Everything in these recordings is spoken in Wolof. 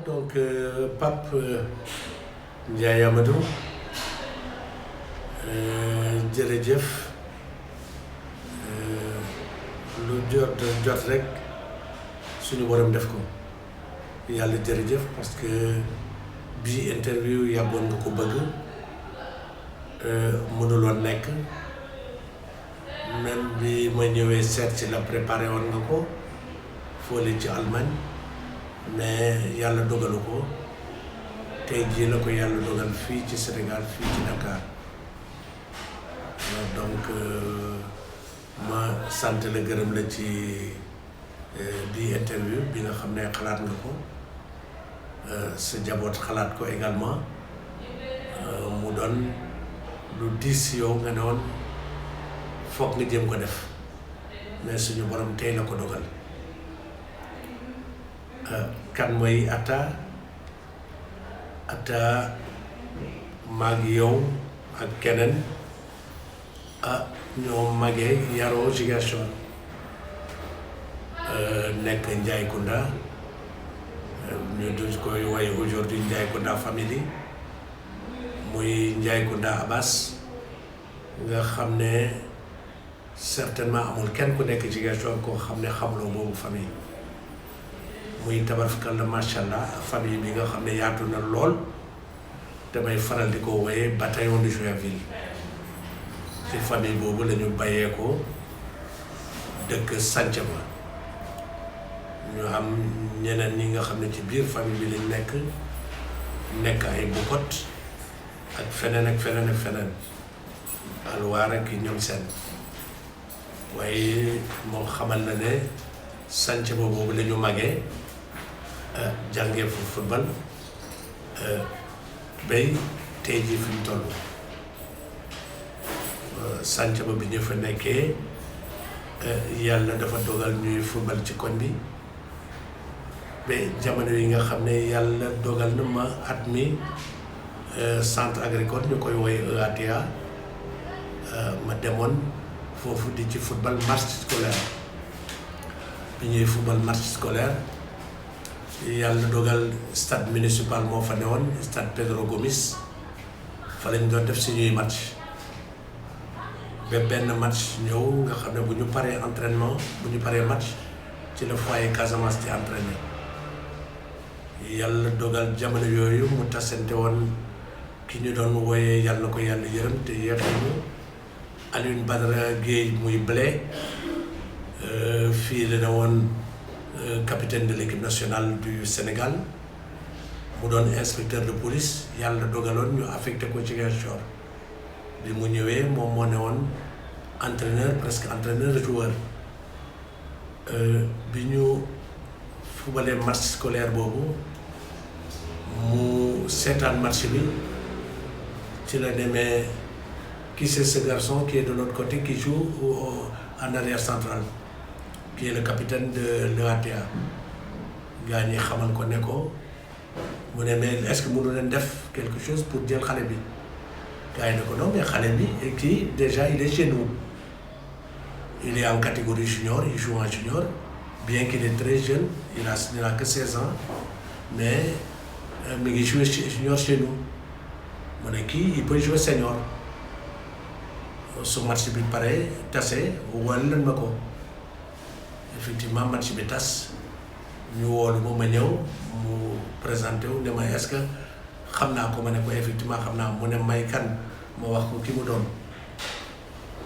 donc Pape Ndiaye Amadou jërëjëf lu jot rek suñu borom def ko yàlla jërëjëf parce que bii interview yàggoon nga ko bëgg mënuloon nekk même bi ma ñëwee seet si la préparé woon nga ko fóole ci Allemagne mais yàlla dogalu ko tey jii la ko yàlla dogal fii ci Sénégal fii ci Dakar donc ma sant la gërëm la ci bi interview bi nga xam ne xalaat nga ko sa jaboot xalaat ko également mu doon lu diis yow nga ne woon foog nga jëm ko def mais suñu borom tey la ko dogal kan mooy Atta maag yow ak keneen ñoo magee yaroo Ziguinchor nekk Ndiaye Kounda ñu dul koy woy aujourd'hui Ndiaye Kounda famille muy Ndiaye Kounda Abbas nga xam ne certainement amul kenn ku nekk Ziguinchor koo xam ne xamuloo boobu famille muy tabarfakalla macha allah famille bi nga xam ne yaatu na lool damay faral di ko wooyee bataillon de Joinville ci famille boobu la ñu bàyyee ko dëkk Santhiaba ñu am ñeneen ñi nga xam ne ci biir famille bi lañ nekk ay Bukot ak feneen alwaar ak ñoom seen waaye moo xamal na ne Santhiaba boobu la ñu magee jàngee fu football bay tey jii fi ñu toll Santhiaba bi ñu fa nekkee yàlla dafa dogal ñuy football ci koñ bi ba jamono yi nga xam ne yàlla dogal na ma at mi centre agricole ñu koy woy EATA ma demoon foofu di ci football match scolaire bi ñuy football match scolaire yàlla dogal stade municipal moo fa newoon stade Pedro Gomis fa lañ doon def suñuy match ba benn match ñëw nga xam ne bu ñu paree entraînement bu ñu paree match ci la foyer Casamance ci entraîné yàlla dogal jamono yooyu mu tasante woon ki ñu doon wooyee yàlla na ko yàlla yërëm te yéexañu Alioune Badara Gueye muy blé fii la ne woon capitaine de l'équipe nationale du Sénégal mu doon inspecteur de police yàlla dogaloon ñu affecté ko ci Ziguinchor bi mu ñëwee moom moo ne woon entraîneur presque entraîneur joueur bi ñu fubalee match scolaire boobu mu seetaan match bi ci la demee qui c'est ce garçon qui est de l'autre côté qui joue en arrière central qui est le capitaine de l'EATA gaa ñi xamal ko ne ko mu ne mais est-ce que mënu leen def quelque chose pour jël xale bi gaa yi ne ko non mais xale bi kii déjà il est chez nous il est en catégorie junior il joue en junior bien qu'il est très jeune il n'a que 16 ans mais mi ngi jouer junior chez nous mu ne kii il peut jouer senior su match bi pare tase wala leen ma ko effectivement match bi tas ñu woolu ma ñëw mu présenté wu ne ma est-ce que xam naa ko ma ne ko effectivement xam naa mu ne may kan ma wax ko ki mu doon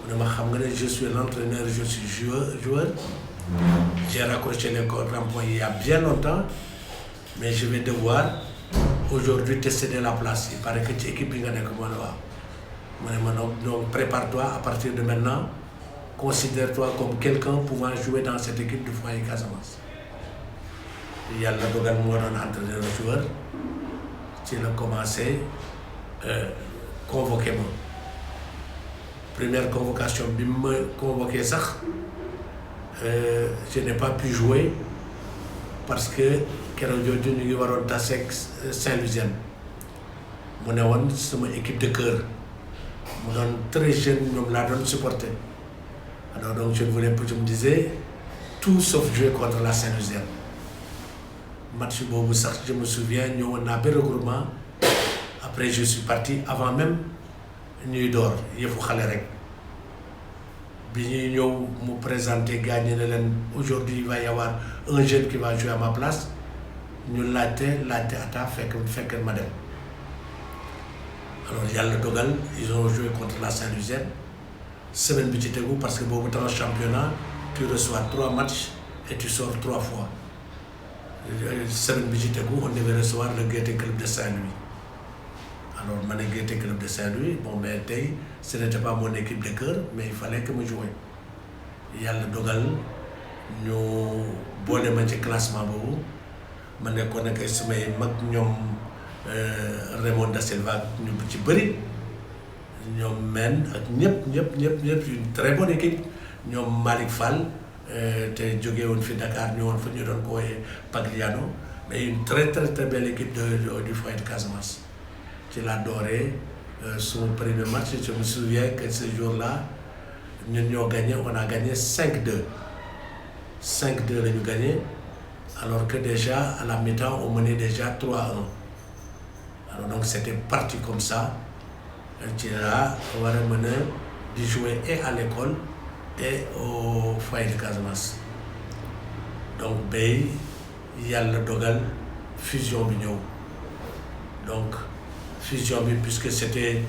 mu ne ma xam nga ne je suis l'entraîneur je suis joueur j'ai raccroché les crampons il y a bien longtemps mais je vais devoir aujourd'hui te céder la place il paraît que ci équipe bi nga nekk ma ne waaw mu ne ma donc prépare-toi à partir de maintenant considère-toi comme quelqu'un pouvant jouer dans cette équipe du foyer Casamance yàlla dogal moo doon entraîneur joueur ci la commencé convoqué ma première convocation bi ma convoqué sax je n'ai pas pu jouer parce que keroog jooju ñu ngi waroon tase Saint-Louisien mu ne woon sama équipe de cœur mu doon très jeune ñoom laa doon supporter alors donc je me disais tout sauf jouer contre la Saint-Louisien match boobu sax je me souviens ñëwoon naa ba regroupement après je suis parti avant même ñuy door yëfu xale rek bi ñuy ñëw mu présenter gagné na leen aujourd'hui il va y avoir un jeune qui va jouer à ma place ñu laajte ata fekk ma dem alors yàlla dogal ils ont joué contre la Saint-Louisienne semaine bi ci tegu parce que boobu dans le championnat tu reçois 3 matchs et tu sors 3 fois semaine bi ci tegu on devait recevoir le Gaieté Club de Saint-Louis alors ma ne Gaieté Club de Saint-Louis bon mais tey ce n'était pas mon équipe de cœur mais il fallait que ma joué yàlla dogal ñu boole ma ci classement boobu ma nekkoon ak samay mag ñoom Raymond Da Silva ñu ci bëri ñoom men ak ñëpp une très bonne équipe ñoom Malick Fall te jóge woon fi Dakar ñëwoon fa ñu doon ko wooyee Pagliano mais une très belle équipe du Foyer de Casamance ci la dooree son premier match je me souviens que ce jour-là ñun ñoo gagné on a gagné 5-2 la ñu gagné alors que déjà à la mi-temps on menait déjà 3-1 alors donc c'était parti comme ça ci la war a mën a di jouer et à l'école et au Foyer de Casamance donc bay yàlla dogal fusion bi ñëw donc fusion bi puisque c'était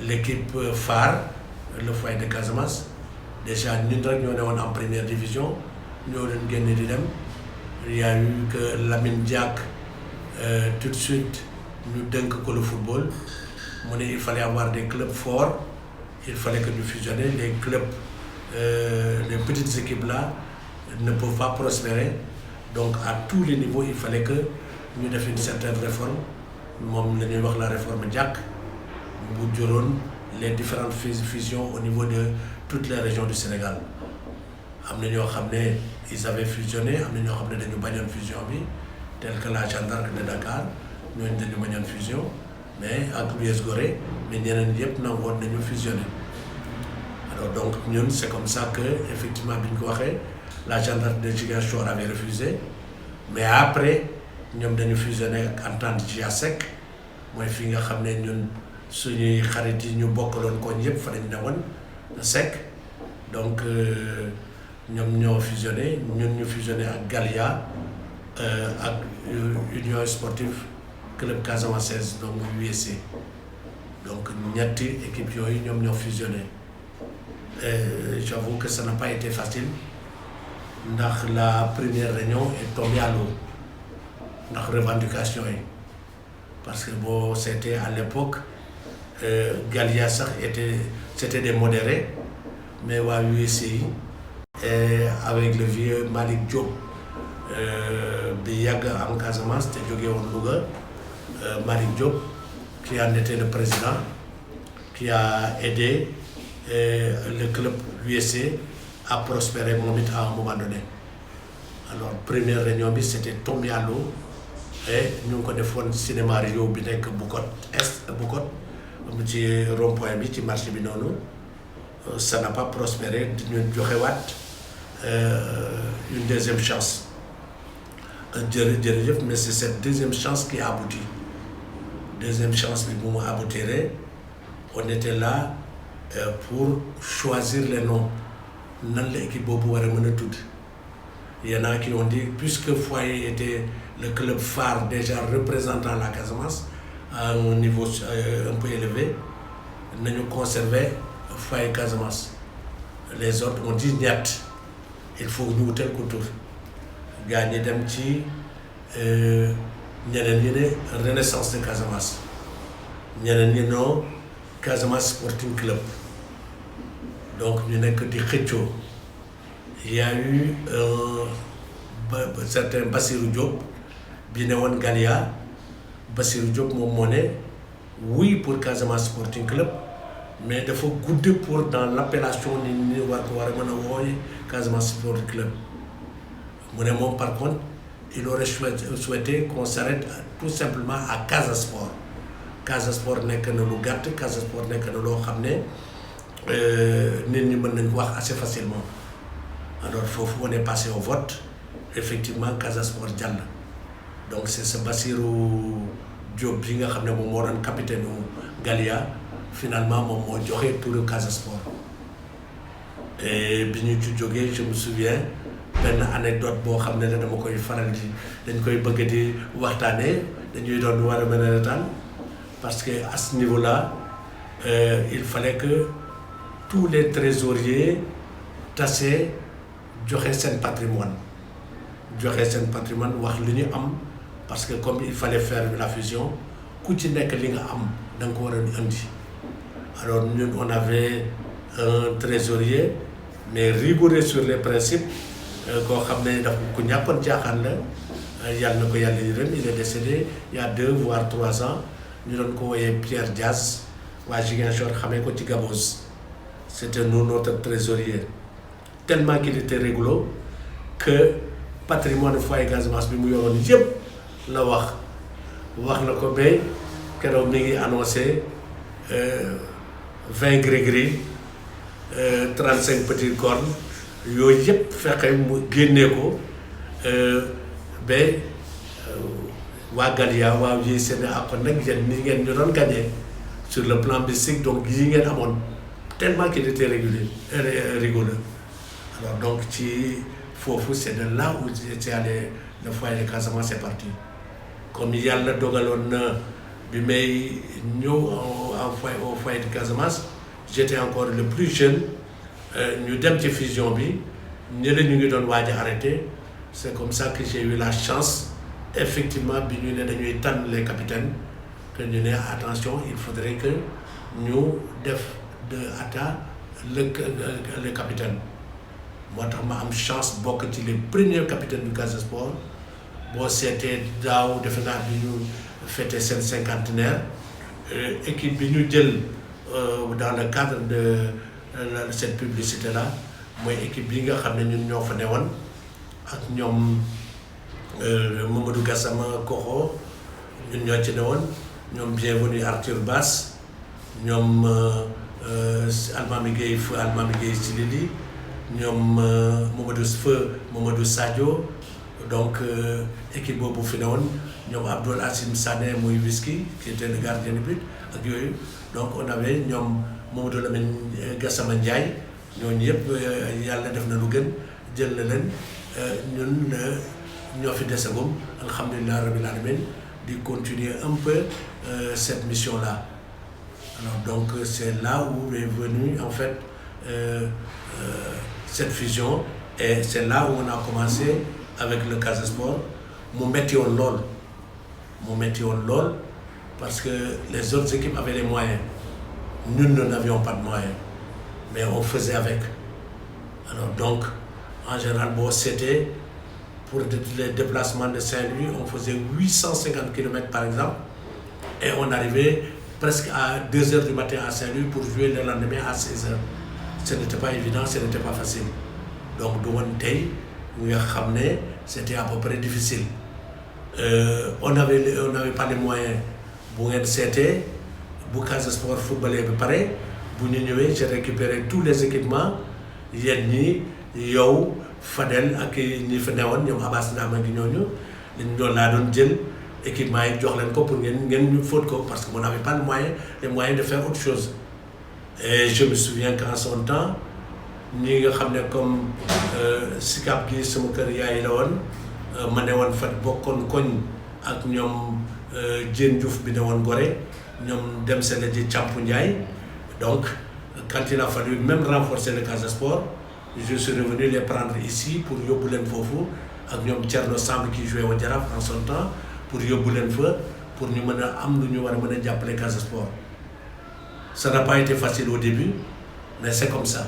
l'équipe phare le Foyer de Casamance déjà ñun rek ñoo ne woon en première division ñoo leen génne di dem il y a eu que Lamine Diack tout de suite ñu dénk ko le football mu ne il fallait avoir des clubs forts il fallait que ñu fusionner les clubs les petites équipes là ne peuvent pas prospérer donc à tous les niveaux il fallait que ñu def une certaine réforme moom la ñuy wax la réforme Diack bu juróon les différentes fusions au niveau de toutes les régions du Sénégal am na ñoo xam ne ils avaient fusionné am na ñoo xam ne dañu bañoon fusion bi tel que la Jeanne d'Arc de Dakar ñooñu dañu bañoon fusion mais ak l'US Gorée mais ñeneen yëpp nangoon nañu fusionné alors donc ñun c'est comme ça que effectivement bi ñu ko waxee la Jeanne d'Arc de Ziguinchor avait refusé mais après ñoom dañu fusionné ak Entente Giasec mooy fi nga xam ne ñun suñuy xarit yi ñu bokkaloon koñ yëpp fa lañu newoon Seck donc ñoom ñoo fusionné ñun ñu fusionné ak Galia ak Union Sportive Club Casamançaise donc USC donc ñetti équipe yooyu ñoom ñoo fusionné j'avoue que ça n'a pas été facile ndax la première réunion est tombée à l'eau ndax revendication yi parce que bon c'était à l'époque Galia sax c'était des modérés mais waa USC avec le vieux Malick Diop bi yàgg en Casamance te jóge woon Louga Malick Diop qui en était le président qui a aidé le club USC à prospérer moom it à un moment donné alors première réunion bi c'était tombé à l'eau et ñu ngi ko defoon cinéma Rio bi nekk Bukot ci rond-point bi ci marché bi noonu ça n'a pas prospéré ñu joxewaat une deuxième chance jërëjëf mais c'est cette deuxième chance qui a abouti deuxième chance bi bu mu aboutiree on était là pour choisir les noms nan la équipe boobu war a mën a tudd il y en a qui ont dit puisque Foyer était le club phare déjà représentant la Casamance à un niveau un peu élevé nañu conserver Foyer Casamance les autres ont dit ñett il faut ñu wutal ko tur gaa ñi dem ci ñeneen ñi ne Renaissance de Casamance ñeneen ñi non Casamance Sporting Club donc ñu nekk di xëccoo il y a eu certain Bassirou Diop bi ne woon Galia Bassirou Diop moom moo ne oui pour Casamance Sporting Club mais dafa gudd pour dans l'appellation ni ñu war ko war a mën a wooye Casamance Sporting Club mu ne moom par contre il aurait souhaité qu'on s'arrête tout simplement à Casa Sport Casa Sport nekk na lu gàtt Casa Sport nekk na loo xam ne nit ñi mën nañ ko wax assez facilement alors foofu on est passé au vote effectivement Casa Sport jàll donc c'est ce Bassirou Diop bi nga xam ne moom moo doon capitaine u Galia finalement moom moo joxe turu Casa Sport. Et bi ñu ci jógee je me souviens benn anecdote boo xam ne dama koy faral di dañ koy bëgg di waxtaanee dañuy doon war a mën a retaan parce que à ce niveau-là il fallait que tous les trésoriers tase joxe seen patrimoine wax li ñu am parce que comme il fallait faire la fusion ku ci nekk li nga am da nga ko war a indi. Alors ñun on avait un trésorier mais rigoureux sur les principes koo xam ne daf ku ñàppoon jaaxaan la yàlla na ko yàlla yërëm il est décédé il y a 2 voire 3 ans ñu doon ko woowee Pierre Diaz waa Ziguinchor xamee ko ci Gabos. C'était nous notre trésorier tellement qu'il était rigolo que patrimoine foyer Casamance bi mu yoroon yëpp la wax na ko ba keroog mi ngi annoncé 20 gris-gris 35 petites cornes yooyu yëpp fexe mu génnee ko ba waa Galia waaw yi seen ak kon nag yéen ni ngeen ñu doon gagné sur le plan mystique donc yi ngeen amoon tellement qu'il était rigolo. Alors donc ci foofu c'est de là où c'est allé le foyer de Casamance c'est parti comme yàlla dogaloon na bi may ñëw au foyer de Casamance j'étais encore le plus jeune ñu dem ci fusion bi ñële ñu ngi doon waaj a arrêté c'est comme ça que j'ai eu la chance effectivement bi ñu ne dañuy tànn les capitaines que ñu ne attention il faudrait que ñu def de Atta le capitaine moo tax ma am chance bokk ci les premiers capitaines du Casa Sport boo seetee daaw defe naa bi ñu fêté seen 50aire équipe bi ñu jël dans le cadre de cette publicité là mooy équipe bi nga xam ne ñun ñoo fa newoon ak ñoom Mamadou Gassama Kokho ñun ñoo ci newoon ñoom bienvenue Arthur Bass ñoom Almami Gueye Feu Almami Gueye Silili ñoom Mamadou Sadio donc équipe boobu fi ne woon ñoom Abdoul Assim Sané muy Whisky qui était le gardien de but ak yooyu donc on avait ñoom Mamadou Lamine Gassama Ndiaye ñooñu yëpp yàlla def na lu gën jël na leen ñun ñoo fi desagum alhamdulilah rabbil alamin di continuer un peu cette mission là. Alors donc c'est là où est venue en fait cette fusion et c'est là où on a commencé avec le Casa Sport mu metti woon lool parce que les autres équipes avaient les moyens nous n'avions pas de moyens mais on faisait avec. Alors donc en général boo c'était pour les déplacements de Saint-Louis on faisait 850 km par exemple et on arrivait presque à 2h du matin à Saint-Louis pour jouer le lendemain à 16h. Ce n'était pas évident, ce n'était pas facile. Donc du woon tey nga xam ne c'était à peu près difficile. On avait pas les moyens bu ngeen seetee bu Casa Sport footballé ba pare bu ñu ñëwee j'ai récupéré tous les équipements yéen ñi yow Fadel ak ñi fa newoon ñoom Abbas Ndama gi ñooñu dañ doon laa doon jël équipement yi jox leen ko pour ngeen ñu fóot ko parce que on n'avait pas les moyens de faire autre chose. Et je me souviens qu'en son temps ñi nga xam ne comme Sicap gi sama kër yaay la woon ma ne woon fat bokkoon koñ ak ñoom Diène Diouf bi ne woon Gorée ñoom dem seen ji Campu Ndiaye donc quand il a fallu même renforcer le Casa Sport je suis revenu les prendre ici pour yóbbu leen foofu ak ñoom Thierno Samb qui jouait au Jaraaf en son temps pour yóbbu leen fa pour ñu mën a am lu ñu war a mën a jàppale Casa Sport. Ça n'a pas été facile au début mais c'est comme ça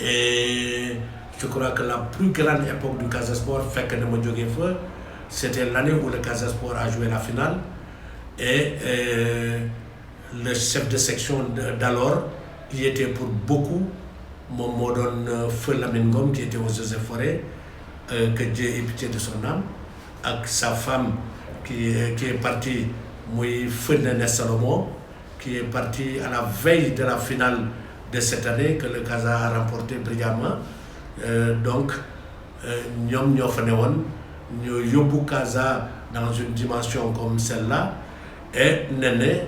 et je crois que la plus grande époque du Casa Sport fekk na ma jógee fa c'était l'année où le Casa Sport a joué la finale et le chef de section d'alors qui était pour beaucoup moom moo doon Feu Lamine Ngom qui était aux Eaux et Forêts que Dieu ait pitié de son âme ak sa femme qui est partie muy Feu Néné Salomon qui est parti à la veille de la finale de cette année que le Casa a remporté brillamment donc ñoom ñoo fa ne woon ñu yóbbu Casa dans une dimension comme celle-là. Et Néné,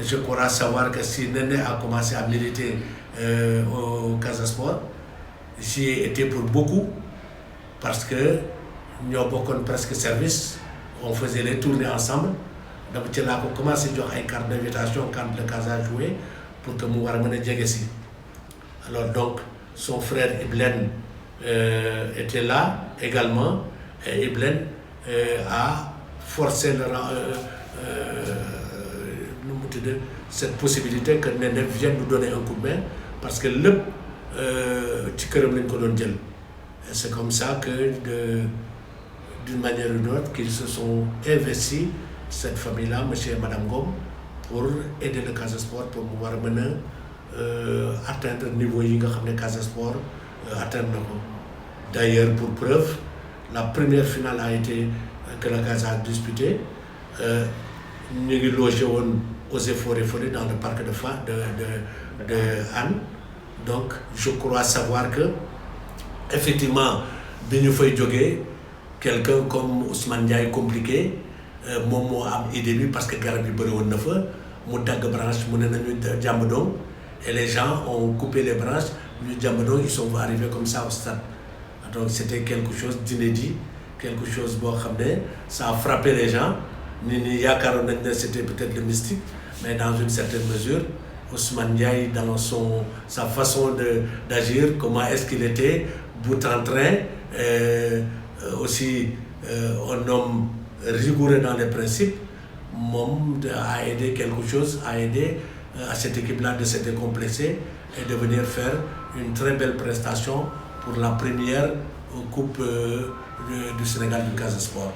je crois savoir que si Néné a commencé à militer au Casa Sport, j'y ai été pour beaucoup, parce que nous avons presque service, on faisait les tournées ensemble. Donc, on a commencé à faire une carte d'invitation quand le Casa jouait pour que nous puissions ici. Alors, donc, son frère Iblen était là également, et Iblen a forcé cette possibilité que Néné vienne nous donner un coup de main, parce que le c'est comme ça que d'une manière ou d'une autre qu'ils se sont investis, cette famille-là, monsieur et madame Gom, pour aider le Casa Sport pour pouvoir mener atteindre le niveau que le Casa Sport atteindre. D'ailleurs, pour preuve, la première finale a été que le Casa a disputé. Nous avons logé aux efforts dans le parc de Anne. Donc, je crois savoir que, effectivement, bien fait jogger, quelqu'un comme Ousmane Ndiaye compliqué, moi am idée parce que garab yu bëri woon na fa mu dagg branche mu ne nañu jàmbadong, et les gens ont coupé les branches, ñu jàmbadong, ils sont arrivés comme ça au stade. Donc c'était quelque chose d'inédit, quelque chose boo xam ne ça a frappé les gens. Nit ñi yaakaaroon nañ ne c'était peut-être le mystique, mais dans une certaine mesure Ousmane Ndiaye, dans sa façon d'agir, comment est-ce qu'il était, bout en train, aussi un homme rigoureux dans les principes, a aidé quelque chose, a aidé à cette équipe-là de se décomplexer et de venir faire une très belle prestation pour la première Coupe du Sénégal du Casa Sport.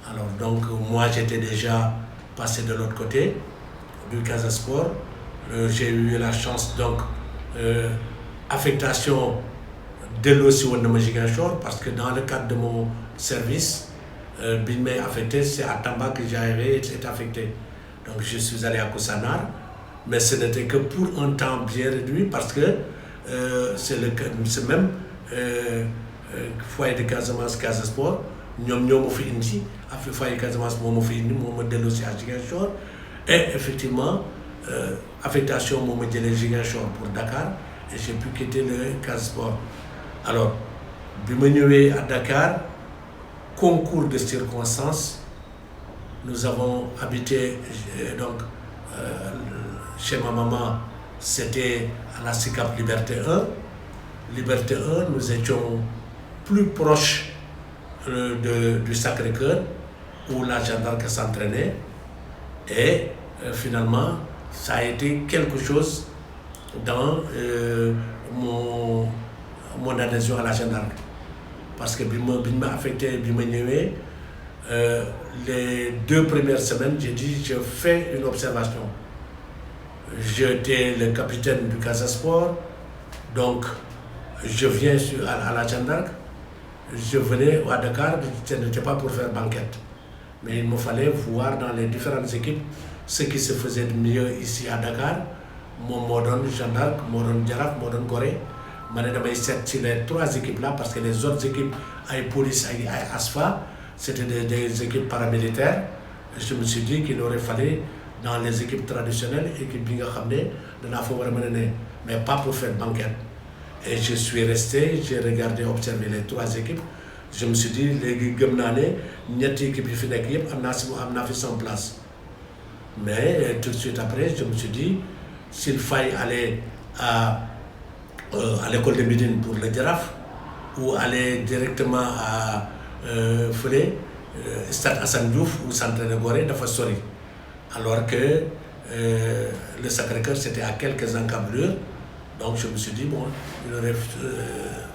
Alors donc moi j'étais déjà passé de l'autre côté du Casa Sport. J'ai eu la chance donc affectation de l'OSI de Ziguinchor, parce que dans le cadre de mon service, Binmé affecté, c'est à Tamba que j'avais été affecté. Donc je suis allé à Koussanar, mais ce n'était que pour un temps bien réduit, parce que c'est même foyer de Casamance Casa Sport, nous avons fait ici, le foyer de Casamance nous avons fait ici, nous avons délossé à Ziguinchor, et effectivement, affectation m'a délégué Ziguinchor pour Dakar, et j'ai pu quitter le Casa Sport. Alors, bienvenue à Dakar, concours de circonstances, nous avons habité donc chez ma maman, c'était à la SICAP Liberté 1. Liberté 1, nous étions plus proches du Sacré-Cœur, où la Jeanne d'Arc s'entraînait, et finalement, ça a été quelque chose dans mon adhésion à la Jeanne d'Arc. Parce que je m'a affecté, les 2 premières semaines, j'ai dit, je fais une observation. J'étais le capitaine du Casa Sport, donc je viens à la Jeanne d'Arc, je venais à Dakar, ce n'était pas pour faire banquette, mais il me fallait voir dans les différentes équipes ce qui se faisait de mieux ici à Dakar. Mon donne Jeanne d'Arc, mon donne Djaraf, mon donne Gorée. Je les 3 équipes-là, parce que les autres équipes, avec police, avec ASFA, c'était des équipes paramilitaires. Je me suis dit qu'il aurait fallu, dans les équipes traditionnelles, équipes qui de la fois mais pas pour faire banquette. Et je suis resté, j'ai regardé, observé les 3 équipes. Je me suis dit, les Gumnane, il y a des équipes qui sont en place. Mais tout de suite après, je me suis dit, s'il fallait aller à l'école de Médine pour le Djaraf, ou aller directement à Stade Hassan Diouf ou s'entraîner Gorée de Fassori. Alors que le Sacré-Cœur c'était à quelques encablures, donc je me suis dit, bon, il aurait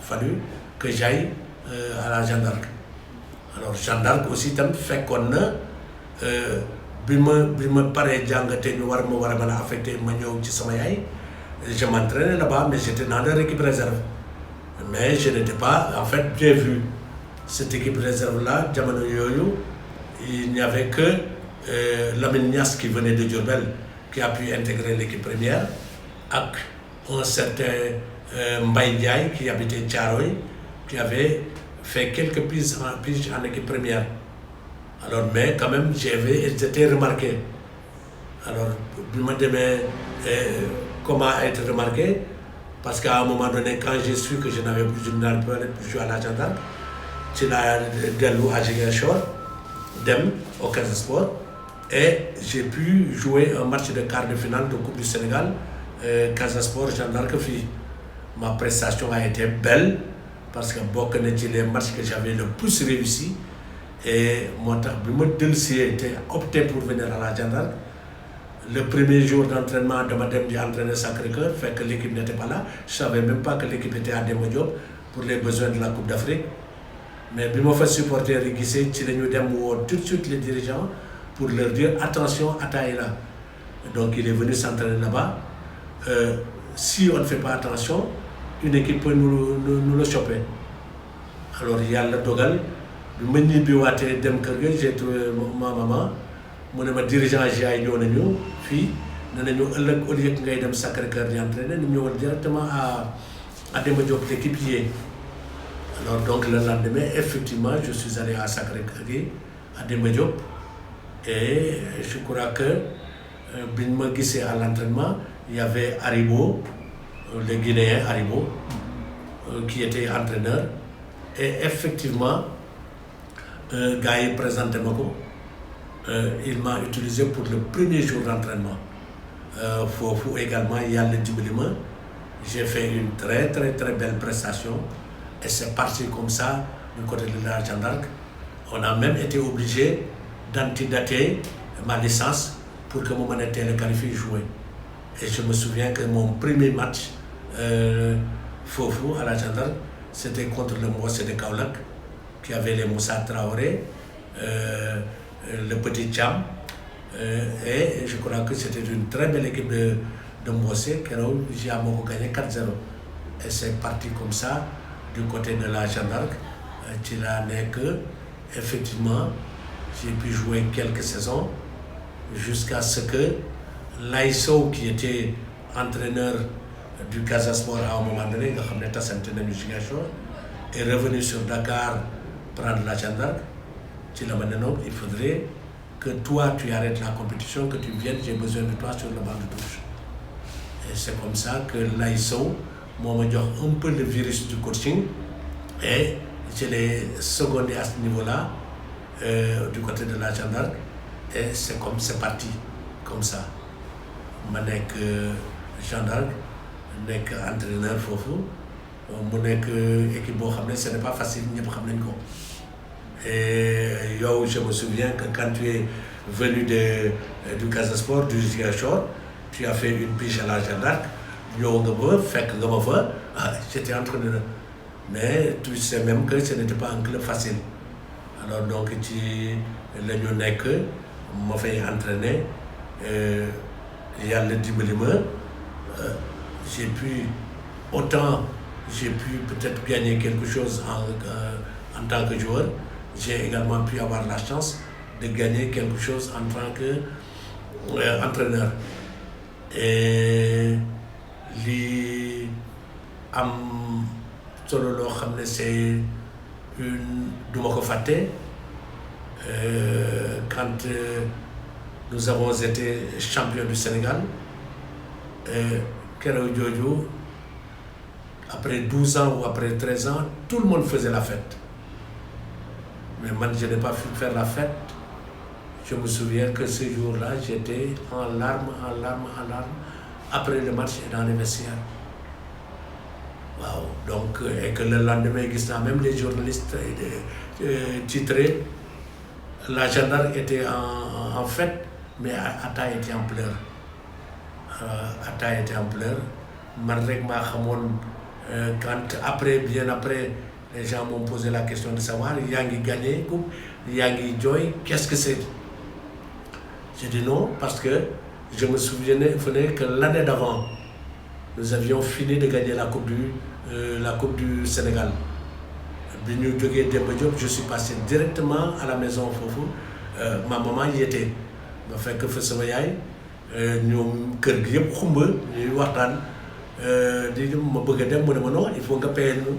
fallu que j'aille à la Jeanne d'Arc. Alors Jeanne d'Arc aussi, fait qu'on a, je m'entraînais là-bas, mais j'étais dans leur équipe réserve. Mais je n'étais pas, en fait, bien vu. Cette équipe réserve-là, il n'y avait que Lamine Niass qui venait de Diourbel, qui a pu intégrer l'équipe première, avec un certain Mbaye Ndiaye qui habitait Thiaroye, qui avait fait quelques piges en équipe première. Alors, mais quand même, j'étais remarqué. Alors, je me demandais comment être remarqué, parce qu'à un moment donné, quand j'ai su que je n'avais plus joué à la gendarme, je l'ai allé à Ziguinchor, Dem, au Casa Sport, et j'ai pu jouer un match de quart de finale de Coupe du Sénégal, Casa Sport, Gendarme Fi. Ma prestation a été belle, parce que beaucoup de les matchs que j'avais le plus réussi. Et moi, j'ai opté pour venir à la gendarme. Le premier jour d'entraînement de Madame j'ai entraîné Sacré-Cœur, fait que l'équipe n'était pas là. Je ne savais même pas que l'équipe était à Demba Diop pour les besoins de la Coupe d'Afrique. Mais je me fais supporter Guissé, tout de suite les dirigeants pour leur dire attention, Ataïla. Donc il est venu s'entraîner là-bas. Si on ne fait pas attention, une équipe peut nous le choper. Alors il y a le Dogal. J'ai trouvé ma maman. Je dirigeant GIA ñëw nañu fii nee nañu ëllëg au lieu que ngay dem Sacré-Cœur di entraîner ñu ñëwal directement à Demba Diop l'équipe y est. Alors donc le lendemain effectivement je suis allé à Sacré-Cœur à Demba Diop et je crois que biñ ma gisee à l'entraînement il y avait Haribo le Guinéen Haribo qui était entraîneur et effectivement gars yi présenté ma ko. Il m'a utilisé pour le premier jour d'entraînement. Faut également y aller du minimum. J'ai fait une très très très belle prestation et c'est parti comme ça du côté de la gendarme. On a même été obligé d'antidater ma licence pour que mon était le qualifié jouer. Et je me souviens que mon premier match à la gendarme, c'était contre le Mbossé de Kaolack, qui avait les Moussa Traoré. Le petit Cham, et je crois que c'était une très belle équipe de Mbossé, qui a gagné 4-0. Et c'est parti comme ça, du côté de la gendarme. Effectivement, j'ai pu jouer quelques saisons, jusqu'à ce que Laïso, qui était entraîneur du Casa Sport à un moment donné, est revenu sur Dakar prendre la gendarme. Il faudrait que toi tu arrêtes la compétition, que tu viennes, j'ai besoin de toi sur le banc de touche. Et c'est comme ça que l'AISO m'a dit un peu le virus du coaching et je l'ai secondé à ce niveau-là, du côté de la gendarme, et c'est parti comme ça. Je suis gendarme, je suis entraîneur fofu, je suis équipe, ce n'est pas facile, et je me souviens que quand tu es venu du Casa Sport, du Ziguinchor, tu as fait une pige à la gendarme, j'étais entraîneur. Mais tu sais même que ce n'était pas un club facile. Alors donc tu m'a fait entraîner, il y a le dimbali j'ai pu peut-être gagner quelque chose en tant que joueur. J'ai également pu avoir la chance de gagner quelque chose en tant qu'entraîneur. Et c'est une quand nous avons été champions du Sénégal, après 12 ans ou après 13 ans, tout le monde faisait la fête. Mais moi, je n'ai pas pu faire la fête. Je me souviens que ce jour-là, j'étais en larmes. Après le match et dans les vestiaires. Wow. Donc, et que le lendemain, même les journalistes titrés, la gendarme était en fête, mais Atta était en pleurs. Bien après, les gens m'ont posé la question de savoir, Yangi gagné, Yangi Joy, qu'est-ce que c'est? J'ai dit non, parce que je me souvenais que l'année d'avant, nous avions fini de gagner la Coupe du Sénégal. Je suis passé directement à la maison Fofu. Ma maman y était. Ma fait que sama yaay ñoom kër gi yëpp xumba ñuy waxtaan di ma bëgg a dem mu ne ma non il faut nga payer nous.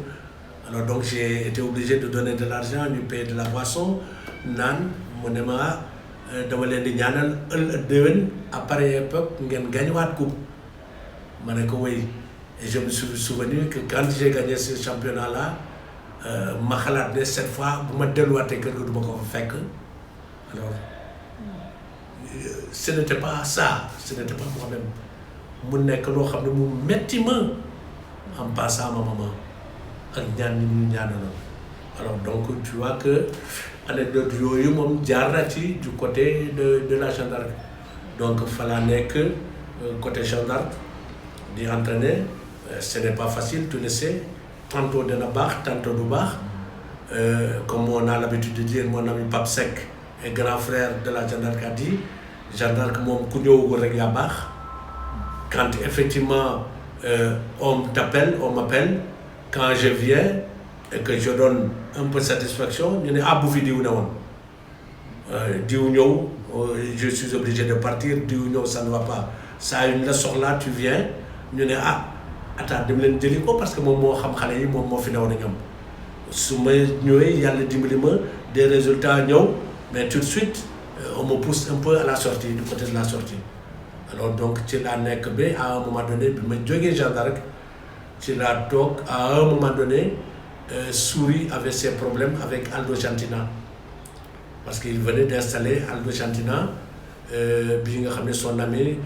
Alors donc j'ai été obligé de donner de l'argent, lui payer de la boisson, naan mu ne ma dama leen di ñaanal déwén à pareille époque ngeen gañwaat coupe ma ne ko oui. Et je me suis souvenu que quand j'ai gagné ce championnat-là ma xalaat ne cette fois bu ma delluwaatee kër ga du ma ko fa fekk alors ce n'était pas ça ce n'était pas moi-même mu nekk loo xam ne mu metti ma en passant ma maman ak ñaan ñi ñu ñaanaloon alors donc tu vois que anecdote yooyu moom jaar na ci du côté de la Jeanne d'Arc donc fa laa nekk côté Jeanne d'Arc di entraîner ce n'est pas facile tu le sais tantôt dana baax tantôt du baax comme on a l'habitude de dire mon ami Pape Seck et grand frère de la Jeanne d'Arc a dit Jeanne d'Arc moom ku ñëwagul rek yaa baax quand effectivement on m'appelle quand je viens et que je donne un peu de satisfaction ñu ne bu fi diw ne woon diw ñëw je suis obligé de partir diw ñëw ça ne va pas saa yu ñu la soxlaa tu viens ñu ne attends dem leen jëli ko parce que moom moo xam xale yi moom moo fi newoon ak ñoom su ma ñëwee yàlla dimbali ma des résultats ñëw mais tout de suite on me pousse un peu à la sortie du côté de la sortie alors donc ci laa nekk ba à un moment donné bi ma jógee Jeanne d'Arc ci laa toog à un moment donné Souris avait ses problèmes avec Aldo Gentina parce qu'il venait d'installer Aldo Gentina bi nga xam ne son ami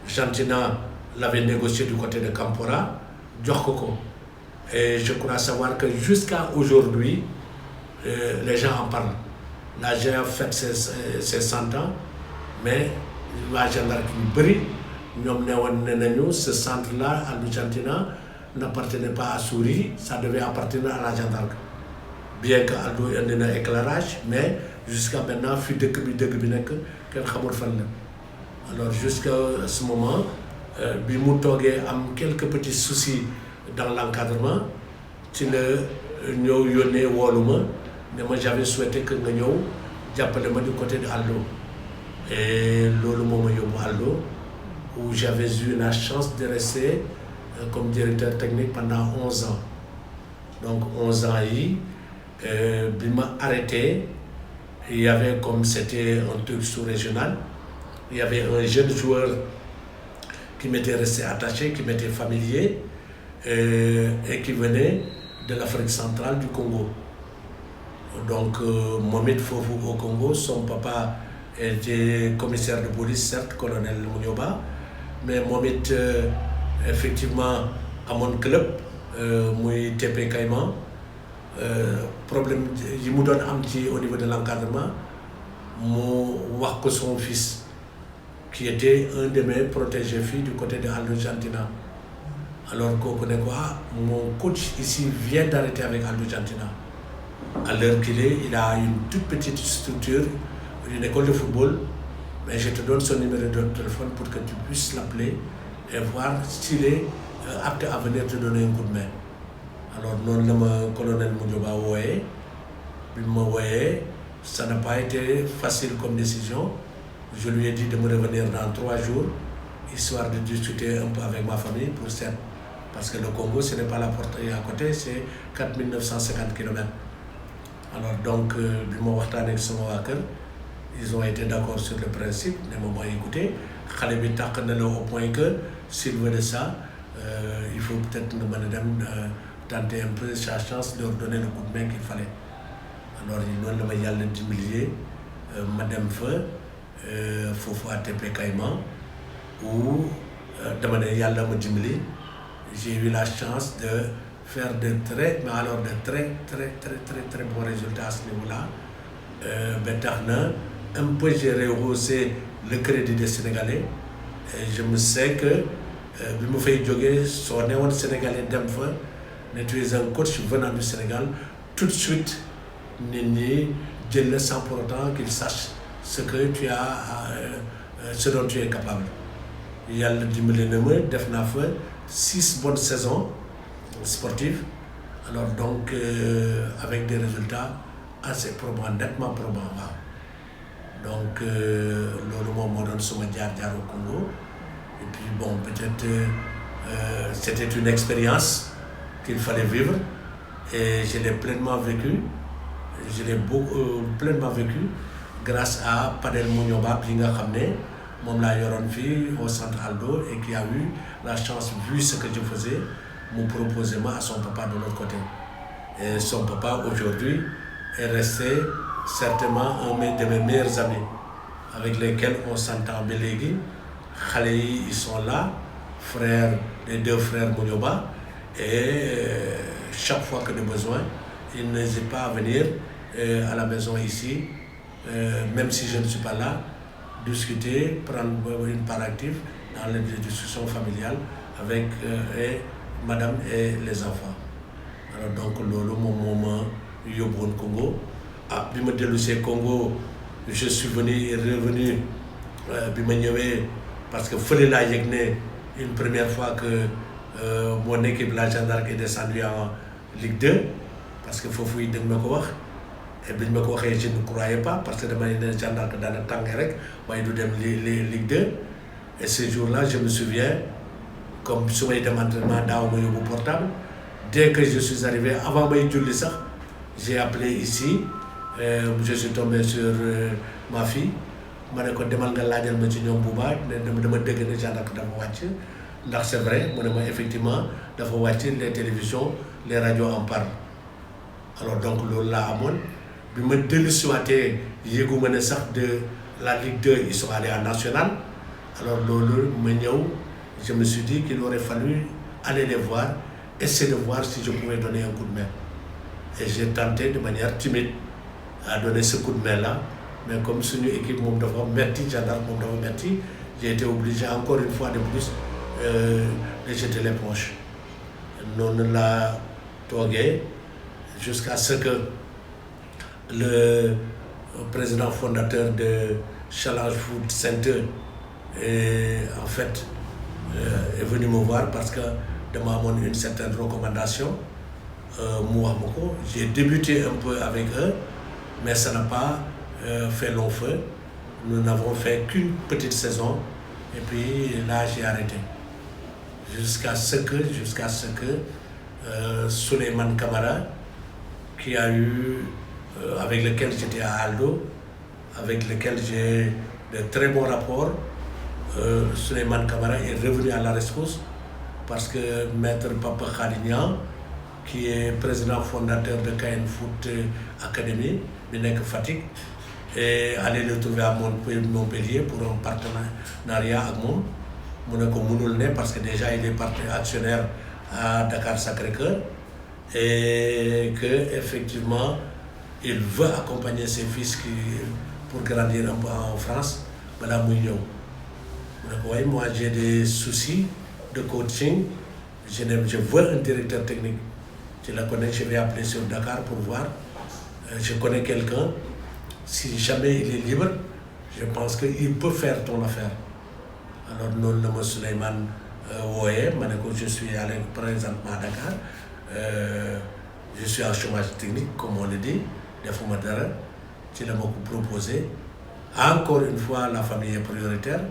Gentina l'avait négocié du côté de Campora jox ko et je crois savoir que jusqu'à aujourd'hui les gens en parlent la GA fête ses 100 ans mais waa Jeanne d'Arc yu bëri ñoom ne nañu ce centre là Aldo Gentina n'appartenait pas à Souris ça devait appartenir à la Jeanne d'Arc bien que Aldo indi na éclairage mais jusqu'à maintenant fi dëkk bi nekk kenn xamul fan la alors jusqu'à ce moment bi mu toogee am quelques petits soucis dans l'encadrement ci la ñëw yónnee woolu ma ne ma j'avais souhaité que nga ñëw jàppale ma du côté de Aldo et loolu moo ma yóbbu Aldo où j'avais eu la chance de rester comme directeur technique pendant 11 ans donc 11 ans yi bi ma arrêté il y avait comme c'était un truc sous-régional il y avait un jeune joueur qui m'était resté attaché, qui m'était familier et qui venait de l'Afrique centrale du Congo. Donc, Mohamed Fofou au Congo, son papa était commissaire de police, certes, colonel Mounioba, mais Mohamed, effectivement, à mon club, muy TP Caïman, problème, il me donne un petit au niveau de l'encadrement, moi, que son fils, qui était un de mes protégés filles du côté de Aldo Gentina. Alors qu'on connaît quoi, mon coach ici vient d'arrêter avec Aldo Gentina. À l'heure qu'il est, il a une toute petite structure, une école de football, mais je te donne son numéro de téléphone pour que tu puisses l'appeler et voir s'il est apte à venir te donner un coup de main. Alors non, le colonel Mounioba Oué, il m'a oué, ça n'a pas été facile comme décision. Je lui ai dit de me revenir dans 3 jours, histoire de discuter un peu avec ma famille pour ça. Parce que le Congo, ce n'est pas la porte à côté, c'est 4950 km. Alors donc, ils ont été d'accord sur le principe, ils m'ont écouté. Au point que, s'il veut de ça, il faut peut-être tenter un peu sa chance de leur donner le coup de main qu'il fallait. Alors, ils m'ont dit Madame Feu, Fofo ATP Caïman, où j'ai eu la chance de faire de très bons résultats à ce niveau-là. Un peu j'ai rehaussé le crédit des Sénégalais. Et je me sais que bi ma fay jógee soo newoon Sénégalais dem fa ne tu es un coach venant du Sénégal, tout de suite nit ñi jël la sans pour autant qu'ils sachent ce que tu as, ce dont tu es capable. Yàlla dimbali na ma def naa fa 6 bonnes saisons sportives. Alors donc avec des résultats assez probants, nettement probants. Donc loolu moom moo doon suma jaar-jaar au Congo. Et puis bon, peut-être c'était une expérience qu'il fallait vivre et je l'ai pleinement vécu. je l'ai pleinement vécu grâce à Padel Mounioba bi nga xam ne moom laa yoroon fii au centre Aldo et qui a eu la chance, vu ce que je faisais, me proposer moi à son papa de l'autre côté. Et son papa aujourd'hui est resté certainement un de mes meilleurs amis avec lesquels on s'entend bien léegi. Xale yi ils sont là, les deux frères Mounioba, et chaque fois que de besoin, ils n'hésitent pas à venir à la maison ici, même si je ne suis pas là, discuter, prendre une part active dans les discussions familiales avec madame et les enfants. Alors donc loolu moom moo ma yóbbuwoon Congo. Bi ma dellusee Congo, je suis revenu bi ma ñëwee parce que fële laa yëg ne une première fois que mon équipe la Jeanne d'Arc est descendue en Ligue 2, parce que foofu dañ ma ko wax. Et bi ñu ma ko waxee je ne croyais pas parce que damay ne Jeanne d'Arc daana tànge rek waaye du dem Ligue 2. Et ce jour-là je me souviens, comme su may dem entraînement daaw ma yóbbu portable. Dès que je suis arrivé, avant may julli sax, j'ai appelé ici, je suis tombé sur ma fille, ma ne ko demal nga laajal ma ci ñoom bu baax dama dégg ne Jeanne d'Arc dafa wàcc. Ndax c'est vrai mu ne ma effectivement dafa wàcc, les télévisions, les radios en parlent. Alors donc loolu laa amoon. Bi ma dellusiwaatee yëguma ne sax de la Ligue 2 ils sont allés en national. Alors loolu ma ñëw, je me suis dit qu'il aurait fallu aller les voir, essayer de voir si je pouvais donner un coup de main. Et j'ai tenté de manière timide à donner ce coup de main-là. Mais comme suñu équipe moom dafa metti, Jeanne d'Arc moom dafa metti, j'ai été obligé encore une fois de plus de jeter l'éponge. Noonu laa toogee jusqu'à ce que le président fondateur de Challenge Food Center en fait est venu me voir parce que dama amoon une certaine recommandation. Mu wax ma ko, j'ai débuté un peu avec eux, mais ça n'a pas fait long feu. Nous n'avons fait qu'une petite saison et puis là j'ai arrêté. Jusqu'à ce que Souleymane Camara, qui a eu avec lequel j'étais à Aldo, avec lequel j'ai de très bons rapports, Souleymane Camara est revenu à la rescousse parce que Maître Papa Khadignan, qui est président fondateur de KN Foot Academy, bi nekk Fatick, est allé le trouver à Montpellier pour un partenariat ak moom. Mu ne ko mënul ne parce que déjà il est partenaire actionnaire à Dakar Sacré-Cœur et que effectivement il veut accompagner ses fils pour grandir un peu en France balaa muy ñëw. Mu ne ko waaye moi j'ai des soucis de coaching, je veux un directeur technique. Tu la connais, je vais appeler sur Dakar pour voir. Je connais quelqu'un, si jamais il est libre, je pense qu'il peut faire ton affaire. Alors noonu la ma Souleymane wooyee, ma ne ko je suis allé présentement à Dakar, je suis en chômage technique comme on le dit, defuma dara, ci la ma ko proposé. Encore une fois la famille est prioritaire,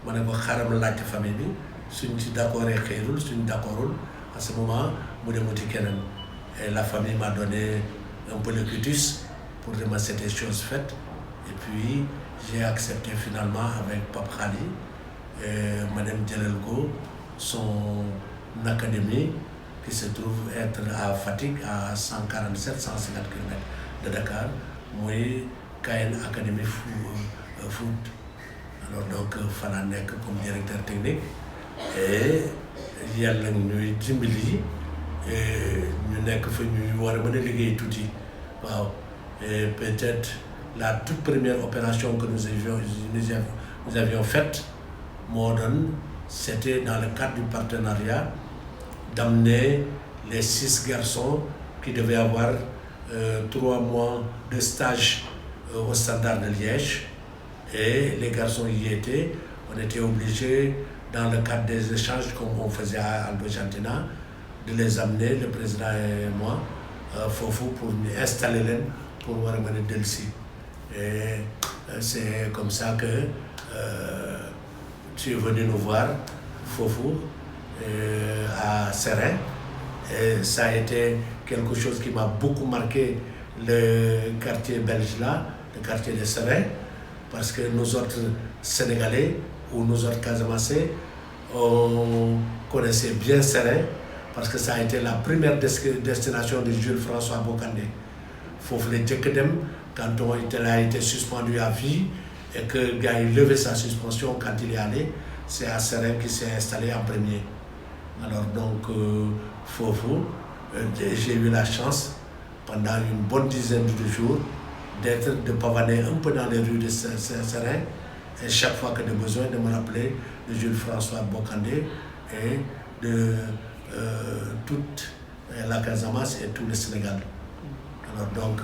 ma ne ko xaaral ma laajte famille bi, suñ ci d'accord xëyrul, suñ d'accordul, à ce moment mu dem wuti keneen. Et la famille m'a donné un peu le quitus pour dire que c'était chose faite. Et puis j'ai accepté finalement avec Pape Khali, Madame Djelelgo, son académie qui se trouve être à Fatick, à 147-150 km de Dakar, moi KN Academy Foot. Alors donc fala nekk comme directeur technique et yàlla ñuy dimbali ñu nekk fa ñuy war a mën a liggéey tuuti waaw. Et peut-être la toute première opération que nous avions faite moo doon c'était dans le cadre du partenariat d'amener les 6 garçons qui devaient avoir 3 mois de stage au Standard de Liège. Et les garçons y étaient, on était obligés, dans le cadre des échanges comme on faisait à Aldo Gentina, de les amener, le président et moi, Fofo, pour nous installer les pour voir mener delsi. Et c'est comme ça que tu es venu nous voir, Fofo, à Serein. Et ça a été quelque chose qui m'a beaucoup marqué le quartier belge là, le quartier des Serins, parce que nous autres Sénégalais ou nous autres Casamançais, on connaissait bien Serein, parce que ça a été la première destination de Jules François Bocandé. Foofu la jëkk dem quand il a été suspendu à vie et que le gars a levé sa suspension quand il est allé, c'est à Serein qu'il s'est installé en premier. Alors donc, foofu, j'ai eu la chance, pendant une bonne dizaine de jours, de pavaner un peu dans les rues de Serein, et chaque fois que j'ai besoin de me rappeler de Jules François Bocandé et de toute la Casamance et tout le Sénégal. Alors donc,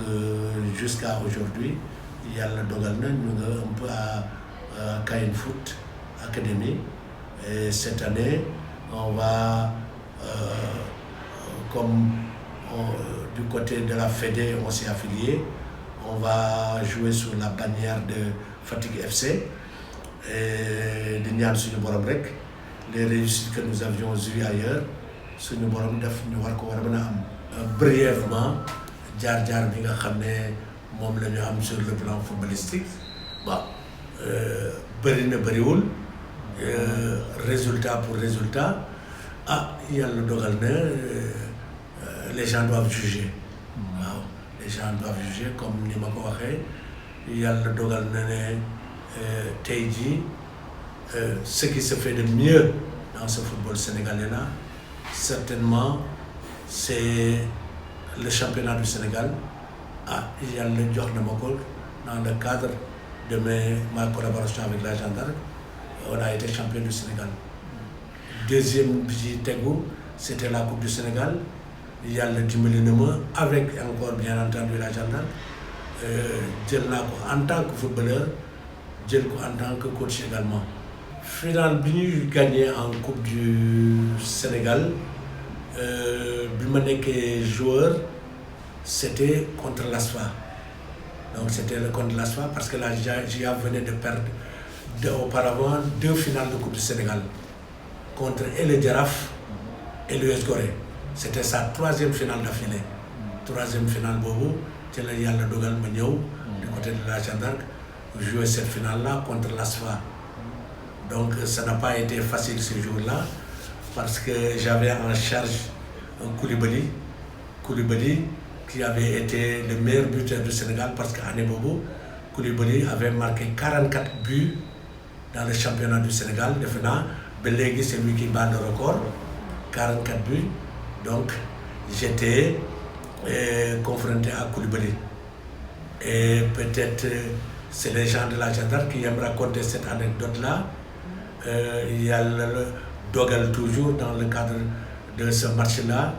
jusqu'à aujourd'hui, il y a le Dogalna, nous un peu à Kain Foot Academy. Et cette année, on va, du côté de la Fédé, on s'est affilié, on va jouer sous la bannière de Fatigue FC et de Nian Suñu Borom Rek. Les réussites que nous avions eues ailleurs, Suñu Borom def ñu war ko war a mën a am. Brièvement, jaar-jaar bi nga xam ne moom la ñu am sur le plan footballistique, bon, bëri na bëriwul, résultat pour résultat, yàlla dogal na les gens doivent juger. Waaw, les gens doivent juger comme ni ma ko waxee, yàlla dogal na ne tey jii ce qui se fait de mieux dans ce football sénégalais là, certainement c'est le championnat du Sénégal. Yàlla jox na ma ko dans le cadre de ma collaboration avec la gendarme, on a été champion du Sénégal. Deuxième bi ci tegu, c'était la Coupe du Sénégal. Yàlla dimbali na ma avec encore bien entendu la gendarme, jël naa ko en tant que footballeur, jël ko en tant que coach également. Finale bi ñuy gagné en Coupe du Sénégal, bi ma nekkee joueur, c'était contre l'ASFA. Donc c'était contre l'ASFA parce que la GIA venait de perdre auparavant 2 finales de Coupe du Sénégal contre le Jaraaf et l'US Gorée. C'était sa 3e finale d'affilée. 3e finale boobu ci la yàlla dogal ma ñëw du côté de la gendarme jouer cette finale-là contre l'ASFA. Donc ça n'a pas été facile ce jour-là parce que j'avais en charge un Koulibaly qui avait été le meilleur buteur du Sénégal parce qu'année boobu Koulibaly avait marqué 44 buts dans le championnat du Sénégal. Defe naa ba léegi c'est lui qui bat le record, 44 buts. Donc j'étais confronté à Koulibaly. Et peut-être c'est les gens de la gendarme qui aiment raconter cette anecdote-là. Il y a le dogal toujours dans le cadre de ce match-là.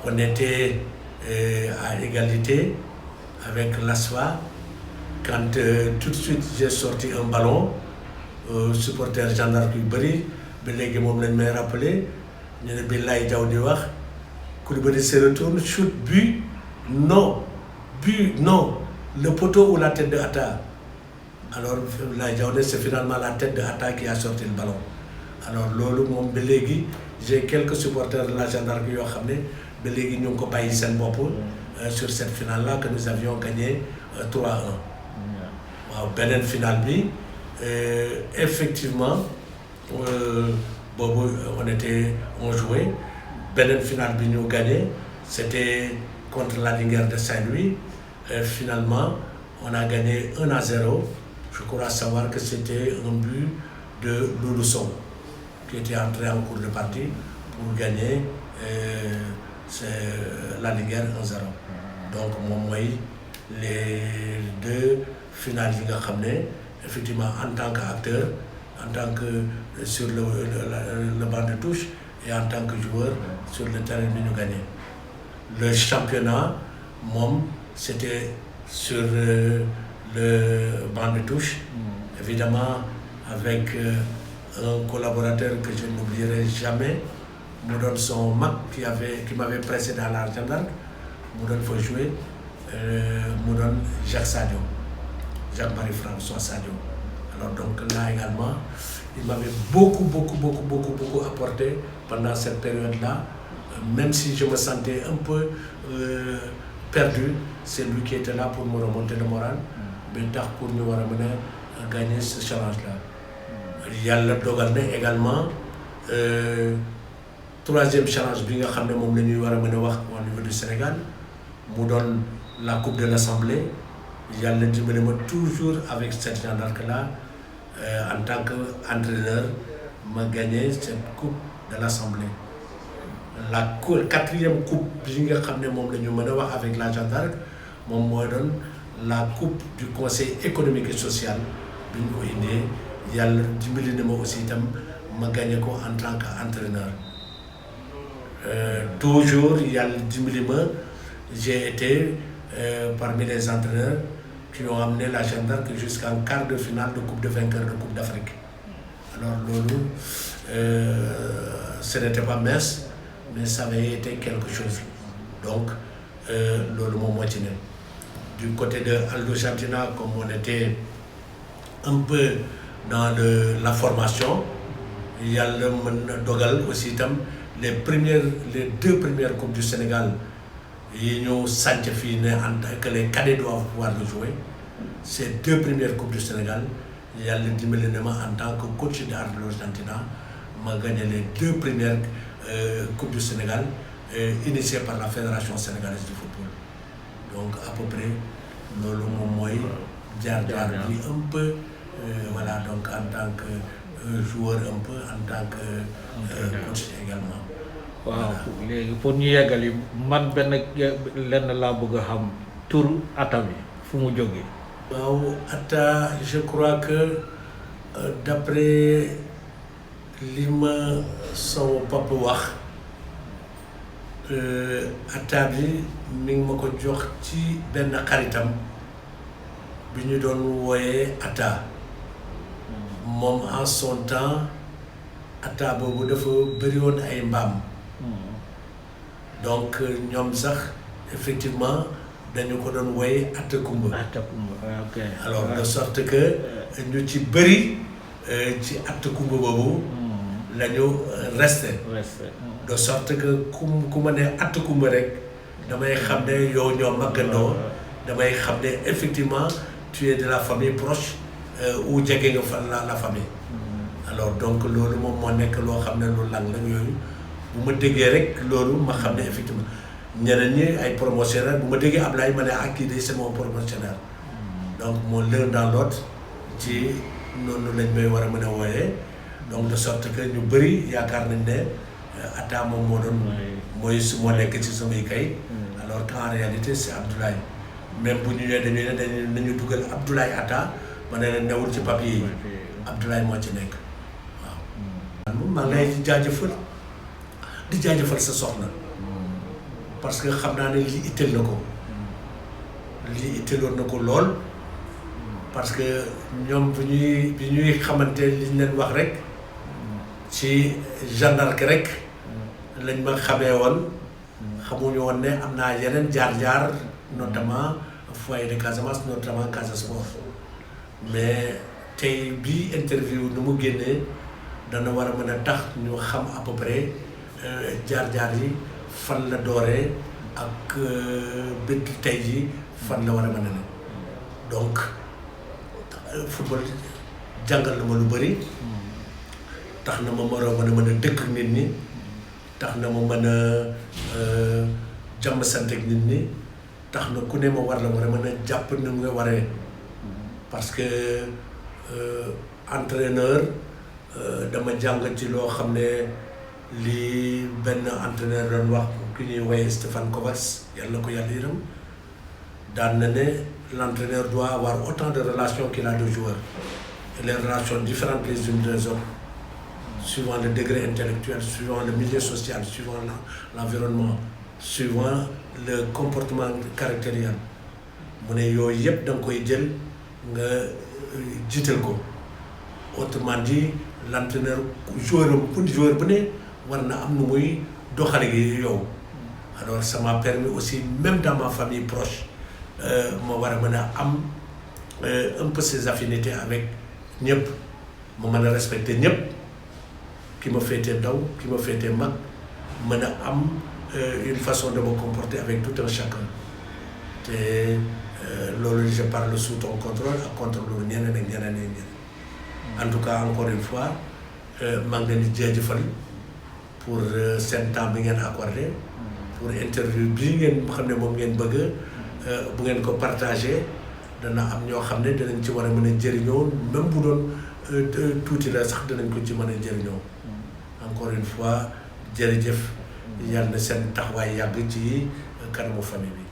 On était à égalité avec l'ASFA. Quand tout de suite j'ai sorti un ballon, supporter gendarme yu bëri ba léegi moom lañ may rappelé, ñu ne bi Laye Diaw di wax Koulibaly se retourne, shoot, but non, le poteau ou la tête de Atta. Alors Laye Diaw ne c'est finalement la tête de Atta qui a sorti le ballon. Alors loolu moom ba léegi j'ai quelques supporters de la gendarmerie yoo xam ne ba léegi ñu ngi ko bàyyi seen bopp sur cette finale-là que nous avions gagné 3-1. Waaw, beneen finale bi effectivement boobu on jouait. Beneen finale bi ñu gagné, c'était contre la Linguère de Saint-Louis. Finalement on a gagné 1-0. Je crois savoir que c'était un but de Loulou Sow qui était entré en cours de partie pour gagner la Linguère 1-0. Donc moom mooy les 2 finales yi nga xam ne effectivement en tant qu'acteur, en tant que sur le banc de touche et en tant que joueur sur le terrain bi ñu gagné. Le championnat moom c'était sur le banc de touche, évidemment avec un collaborateur que je n'oublierai jamais, mu doon son mag qui m'avait précédé à la gendarme, mu doon fa jouer, mu doon Jacques-Marie François Sadio. Alors donc là également, il m'avait beaucoup apporté pendant cette période-là, même si je me sentais un peu perdu, c'est lui qui était là pour me remonter le moral, mais pour nous gagner ce challenge-là. Il y a le dogal également, troisième challenge bi nga xamné mom lañuy wara mëna wax au niveau du Sénégal mu donne la coupe de l'Assemblée. Yalla dimbali ma toujours avec cette gendarme là en tant qu'entraîneur ma gagné cette coupe de l'Assemblée. La quatrième coupe bi nga xamné mom lañu mëna wax avec la gendarme mom moy donne la coupe du conseil économique et social bi ñu ko indé yalla dimbali na ma aussi tam ma gagné ko en tant qu'entraîneur. Toujours yalla dimbali ma j'ai été parmi les entraîneurs qui ont amené la gendarme jusqu'en quart de finale de coupe de vainqueur de coupe d'Afrique. Alors lolu ce n'était pas mince, mais ça avait été quelque chose. Donc lolu mom mo ci né. Du côté de Aldo Gentina, comme on était un peu dans la formation, il y a le dogal aussi les deux premières coupes du Sénégal. Nous savons que les cadets doivent pouvoir le jouer. Ces deux premières coupes du Sénégal, il y a le dimélénement en tant que coach de Aldo Gentina, m'a gagné les deux premières coupes du Sénégal initiées par la Fédération sénégalaise de football. Donc à peu près lolu mom moy jaar bi un peu voilà, donc en tant que joueur un peu en tant que coach également. Waaw légui pour ñu yeggali man ben lenn la bëgg xam tour Atta bi fu mu joggé. Waaw Atta je crois que d'après li ma sama papa wax Atta bi mi ngi mako jox ci ben xaritam bi ñu doon woyé Atta mom en son temps Atta bobu dafa bari won ay mbam. Donc ñom sax effectivement dañu ko doon woyé Atta Kumba. OK. Alors de sorte que ñu ci bari ci Atta Kumba bobu lañu resté. De sorte que ku ma né Atta Kumba rek damay xamné yow ñoo magando damay xamné effectivement tu es de la famille proche ou djégé nga fa la famille. Alors donc lolu mom mo nek lo xamné lu lang la yoyu bu ma déggé rek lolu ma xamné effectivement ñeneen ñi ay promotionnaire bu ma déggé Ablaye mané ak ki c'est mon promotionnaire. Donc mon l'un dans l'autre ci nonu lañ may wara mëna woyé. Donc de sorte que ñu bari yaakar nañ né Atta mom mo doon moy su mo nek ci samay kay. Alors qu'en réalité c'est Abdoulaye. Même bu ñu dañu duggal Abdoulaye Atta mané len newul ci papier yi Abdoulaye mo ci nek waaw man lay jaajëfal di jaajëfal sa soxna parce que xamna né li itel nako li iteloon nako lool parce que ñom bu ñuy xamanté liñ leen wax rek ci gendarme rek lañ ma xamé won xamuñu won né amna yenen jaar-jaar notamment foyer de Casamance, notamment Casa Sport. Mais tay bi interview nu mu génné dana wara mëna tax ñu xam à peu près jaar-jaar yi fan la doré ak bëtt tay ji fan la wara mëna né. Donc football jangal na ma lu bari tax na ma maro mëna dëkk nit ñi tax na ma mëna jamm sant ak nit ñi tax na ku ne ma war la war a mën a jàpp ni nga waree parce que entraîneur dama jàng ci loo xam ne li benn entraîneur doon wax ku ñuy woye Stéphane Kovacs yàlla ko yàlla yërëm daan na ne l'entraîneur doit avoir autant de relations qu'il a de joueurs et les relations différentes les unes des autres suivant le degré intellectuel, suivant le milieu social, suivant l'environnement, suivant le comportement caractériel. Mu ne yooyu yëpp da nga koy jël nga jiital ko autrement dit l'entraîneur joueur bu ne war na am nu muy doxale gi yow. Alors ça m'a permis aussi même dans ma famille proche ma war a mën a am un peu ses affinités avec ñëpp ma mën a respecter ñëpp ki ma féetee ndaw ki ma féetee mag mën a am une façon de me comporter avec tout un chacun te loolu je parle sous ton contrôle ak contrôle ñeneen ak ñeneen ak ñeneen. En tout cas encore une fois maa ngi leen di jaajëfal pour seen temps bi ngeen accordé pour interview bii ngeen xam ne moom ngeen bëgg bu ngeen ko partagé dana am ñoo xam ne danañ ci war a mën a jëriñoo même bu doon tuuti la sax danañ ko ci mën a jëriñoo. Encore une fois jërëjëf yàlla na seen taxawaay yàgg ci kanamu famille bi.